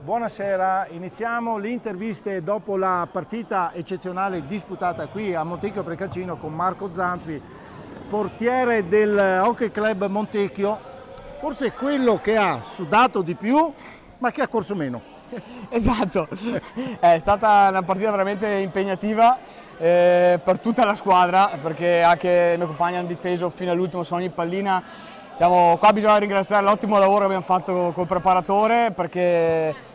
Buonasera, iniziamo le interviste dopo la partita eccezionale disputata qui a Montecchio Precaccino con Marco Zanfi, portiere del Hockey Club Montecchio, forse quello che ha sudato di più ma che ha corso meno. Esatto, è stata una partita veramente impegnativa per tutta la squadra, perché anche i miei compagni hanno difeso fino all'ultimo su ogni pallina. Qua bisogna ringraziare l'ottimo lavoro che abbiamo fatto col preparatore, perché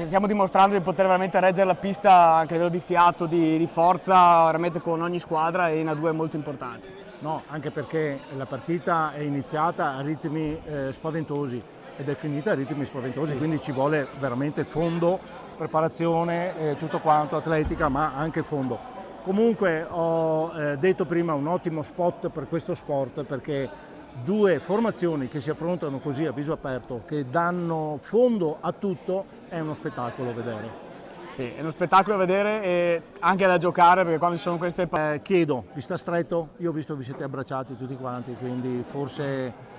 stiamo dimostrando di poter veramente reggere la pista anche a livello di fiato, di forza, veramente con ogni squadra, e in A2 è molto importante. No, anche perché la partita è iniziata a ritmi spaventosi ed è finita a ritmi spaventosi, sì. Quindi ci vuole veramente fondo, preparazione, tutto quanto, atletica, ma anche fondo. Comunque ho detto prima un ottimo spot per questo sport, perché due formazioni che si affrontano così a viso aperto, che danno fondo a tutto, è uno spettacolo vedere. Sì, è uno spettacolo da vedere e anche da giocare, perché quando ci sono queste... Chiedo, vi sta stretto? Io ho visto che vi siete abbracciati tutti quanti, quindi forse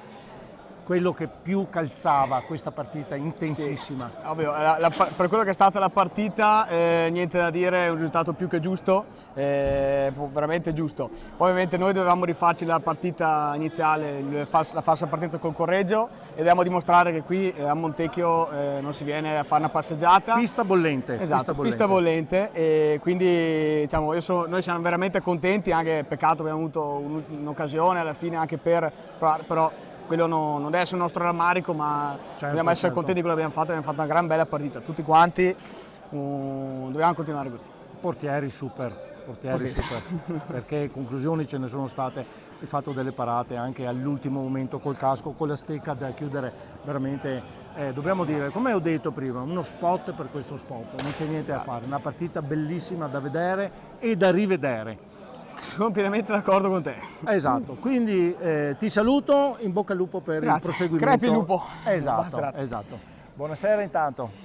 quello che più calzava questa partita intensissima. Sì. Ovvio, per quello che è stata la partita, niente da dire, è un risultato più che giusto, veramente giusto. Poi ovviamente noi dovevamo rifarci la partita iniziale, la falsa partita col Correggio, e dobbiamo dimostrare che qui a Montecchio non si viene a fare una passeggiata. Pista bollente. Esatto, pista bollente, e quindi diciamo, noi siamo veramente contenti, anche peccato abbiamo avuto un'occasione alla fine anche però quello non deve essere il nostro rammarico, ma dobbiamo essere contenti di quello che abbiamo fatto una gran bella partita, tutti quanti, dobbiamo continuare così. Portieri super, perché conclusioni ce ne sono state, hai fatto delle parate anche all'ultimo momento col casco, con la stecca da chiudere veramente, dobbiamo dire, come ho detto prima, uno spot per questo spot, non c'è niente da fare, una partita bellissima da vedere e da rivedere. Sono pienamente d'accordo con te. Esatto, quindi ti saluto, in bocca al lupo per il proseguimento. Crepi il lupo. Esatto. Buonasera intanto.